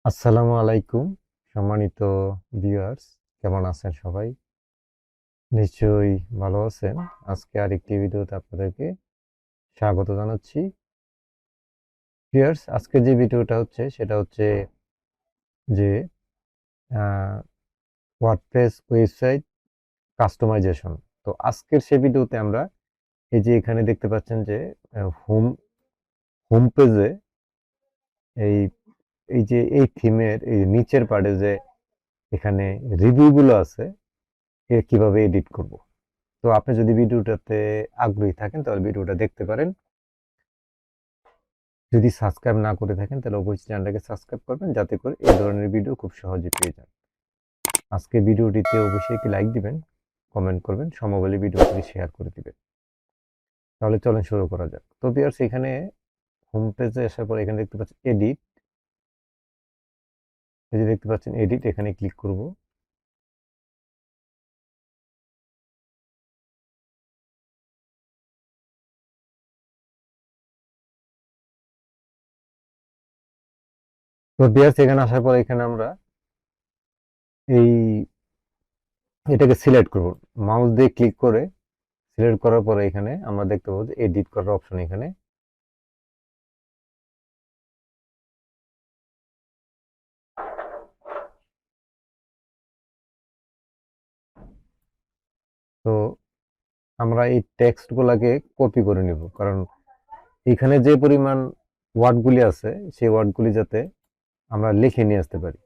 আসসালামু আলাইকুম সম্মানিত ভিউয়ার্স, কেমন আছেন সবাই? নিশ্চয়ই ভালো আছেন। আজকে আরেকটি ভিডিওতে আপনাদেরকে স্বাগত জানাচ্ছি। ভিউয়ার্স, আজকে যে ভিডিওটা হচ্ছে সেটা হচ্ছে যে ওয়ার্ডপ্রেস ওয়েবসাইট কাস্টমাইজেশন। তো আজকের সেই ভিডিওতে আমরা এই যে এখানে দেখতে পাচ্ছেন যে হোম হোম পেজে এই এই যে এই থিমের এই নিচের পার্টে যে এখানে রিভিউগুলো আছে কিভাবে এডিট করব। তো আপনি যদি ভিডিওটাতে আগ্রহী থাকেন তাহলে ভিডিওটা দেখতে পারেন। যদি সাবস্ক্রাইব না করে থাকেন তাহলে অবশ্যই চ্যানেলটাকে সাবস্ক্রাইব করবেন, যাতে করে এই ধরনের ভিডিও খুব সহজে পেয়ে যান। আজকে ভিডিওটিতে অবশ্যই একটি লাইক দিবেন, কমেন্ট করবেন, সম্ভব হলে ভিডিওটি শেয়ার করে দিবেন। তাহলে চলেন শুরু করা যাক। তো ভিউয়ার্স, এখানে হোম পেজে আসার পর এখানে দেখতে পাচ্ছেন এডিট। এই যে দেখতে পাচ্ছেন এডিট, এখানে ক্লিক করব। তো ভিউয়ার্স, এখানে আসার পর এখানে আমরা এই এটাকে সিলেক্ট করব। মাউস দিয়ে ক্লিক করে সিলেক্ট করার পরে এখানে আমরা দেখতে পাবো যে এডিট করার অপশন এখানে। তো আমরা এই টেক্সটগুলোকে কপি করে নিব, কারণ এখানে যে পরিমাণ ওয়ার্ডগুলি আছে সেই ওয়ার্ডগুলি যাতে আমরা লিখে নিয়ে আসতে পারি।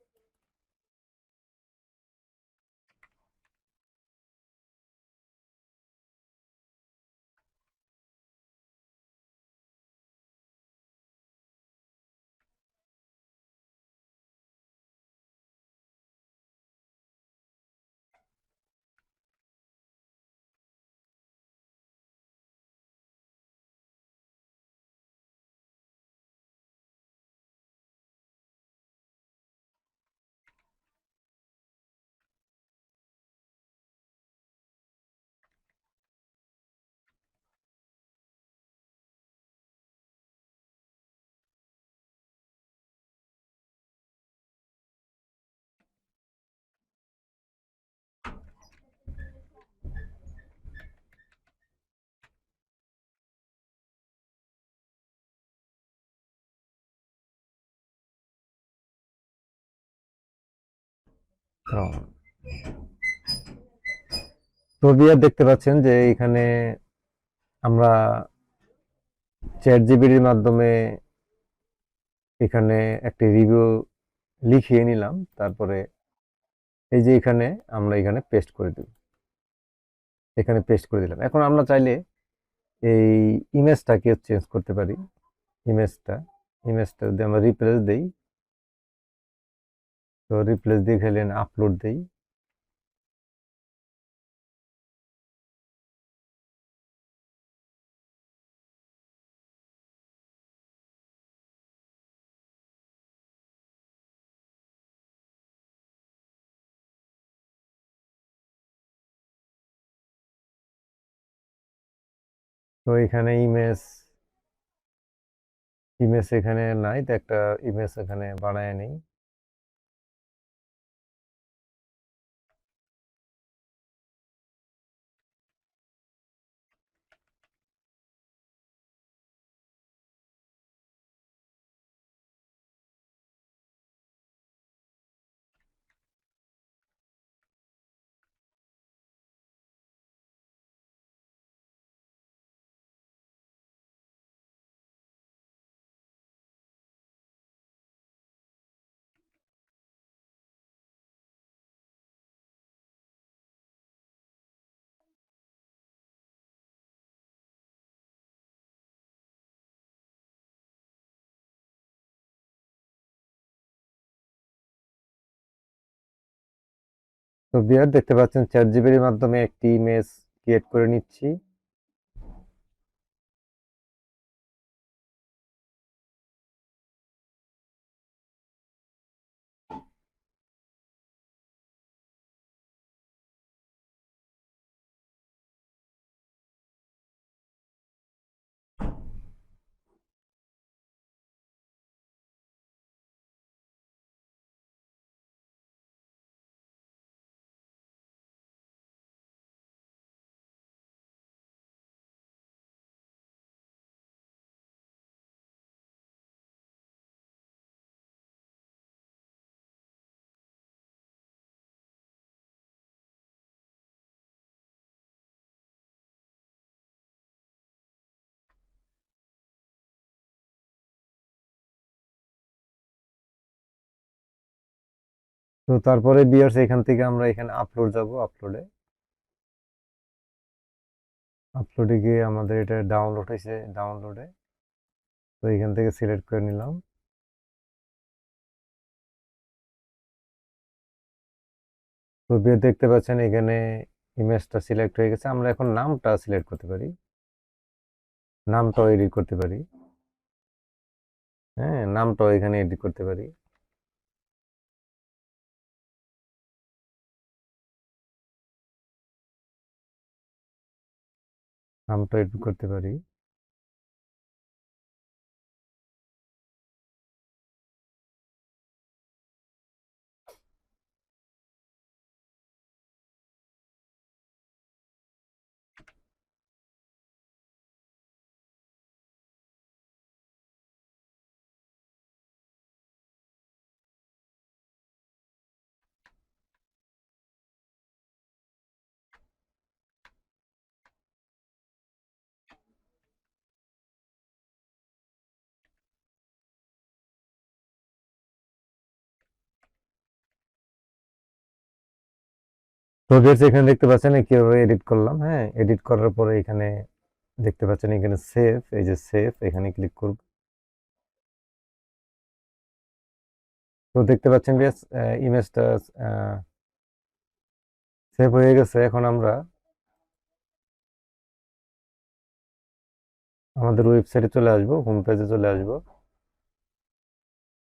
তো বিয়ার দেখতে পাচ্ছেন যে এখানে আমরা চ্যাট জিপিটির মাধ্যমে এখানে একটি রিভিউ লিখিয়ে নিলাম। তারপরে এই যে এখানে আমরা এখানে পেস্ট করে দিব, এখানে পেস্ট করে দিলাম। এখন আমরা চাইলে এই ইমেজটাকে চেঞ্জ করতে পারি। ইমেজটা ইমেজটা যদি আমরা রিপ্লেস দেই, তো রিপ্লেস দিয়ে খেলেন আপলোড দেই। তো এখানে ইমেজ ইমেজ এখানে নাই, তো একটা ইমেজ এখানে বানায় নেই। তো ভিউয়ার দেখতে পাচ্ছেন চ্যাট জিপিটির মাধ্যমে একটি ইমেজ ক্রিয়েট করে নিচ্ছি। তো তারপরে ভিউয়ার্স এখান থেকে আমরা এখানে আপলোড যাব, আপলোডে গিয়ে আমাদের এটা ডাউনলোড হয়েছে, ডাউনলোডে তো এখান থেকে সিলেক্ট করে নিলাম। তো দেখতে পাচ্ছেন এখানে ইমেজটা সিলেক্ট হয়ে গেছে। আমরা এখন নামটা সিলেক্ট করতে পারি, নামটাও এডিট করতে পারি। হ্যাঁ, নামটাও এখানে এডিট করতে পারি। নামটা এডিট করতে পারি। তো ভিউয়ার্স এখানে দেখতে পাচ্ছেন কিভাবে এডিট করলাম। হ্যাঁ, এডিট করার পরে এখানে দেখতে পাচ্ছেন এখানে সেভ, এই যে সেভ এখানে ক্লিক করব। তো দেখতে পাচ্ছেন ভিউয়ার্স ইমেজটা সেভ হয়ে গেছে। এখন আমরা আমাদের ওয়েবসাইটে চলে আসব, হোম পেজে চলে আসব।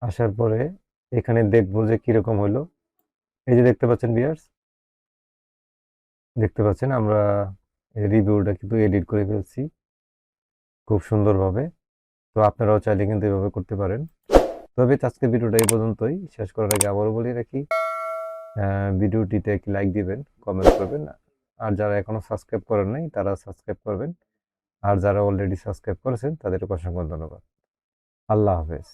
আসার পরে এখানে দেখবো যে কিরকম হলো। এই যে দেখতে পাচ্ছেন ভিউয়ার্স, দেখতে পাচ্ছেন আমরা রিভিউটা কিন্তু এডিট করে ফেলছি খুব সুন্দরভাবে। তো আপনারাও চাইলে কিন্তু এভাবে করতে পারেন। তবে আজকের ভিডিওটা এই পর্যন্তই। শেষ করার আগে আবারও বলে রাখি, ভিডিওটিতে একটি লাইক দিবেন, কমেন্ট করবেন। আর যারা এখনো সাবস্ক্রাইব করেন নাই তারা সাবস্ক্রাইব করবেন। আর যারা অলরেডি সাবস্ক্রাইব করেছেন তাদেরকে অসংখ্য ধন্যবাদ। আল্লাহ হাফেজ।